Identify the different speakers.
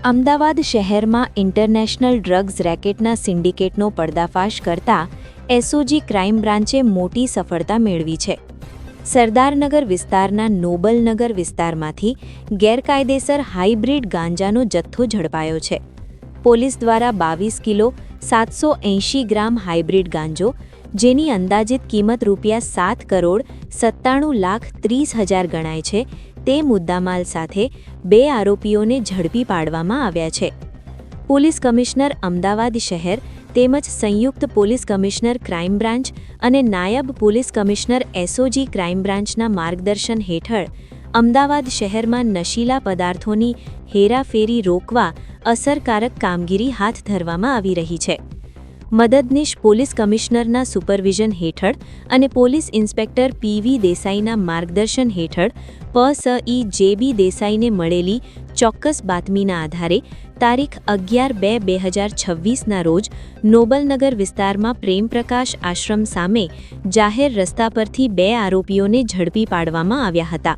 Speaker 1: અમદાવાદ શહેરમાં international drugs રેકેટના સિન્ડિકેટનો પર્દાફાશ કરતા એસઓજી ક્રાઇમ બ્રાન્ચે મોટી સફળતા મેળવી છે. સરદારનગર વિસ્તારના નોબલનગર વિસ્તારમાંથી ગેરકાયદેસર હાઇબ્રિડ ગાંજાનો જથ્થો ઝડપાયો છે. પોલીસ દ્વારા 22 કિલો 780 ગ્રામ હાઇબ્રિડ ગાંજો, જેની અંદાજિત કિંમત ₹7 કરોડ 97 લાખ 30 હજાર ગણાય છે, તે મુદ્દામાલ સાથે 2 આરોપીઓને ઝડપી પાડવામાં આવ્યા છે. પોલીસ કમિશનર અમદાવાદ શહેર તેમજ સંયુક્ત પોલીસ કમિશનર ક્રાઇમ બ્રાન્ચ અને નાયબ પોલીસ કમિશનર એસઓજી ક્રાઇમ બ્રાન્ચના માર્ગદર્શન હેઠળ અમદાવાદ શહેરમાં નશીલા પદાર્થોની હેરાફેરી રોકવા અસરકારક કામગીરી હાથ ધરવામાં આવી રહી છે. મદદનીશ પોલીસ કમિશનરના સુપરવિઝન હેઠળ અને પોલીસ ઇન્સ્પેક્ટર પીવી દેસાઈના માર્ગદર્શન હેઠળ પસઈ જેબી દેસાઈને મળેલી ચોક્કસ બાતમીના આધારે તારીખ 11/2/2026ના રોજ નોબલનગર વિસ્તારમાં પ્રેમપ્રકાશ આશ્રમ સામે જાહેર રસ્તા પરથી 2 આરોપીઓને ઝડપી પાડવામાં આવ્યા હતા.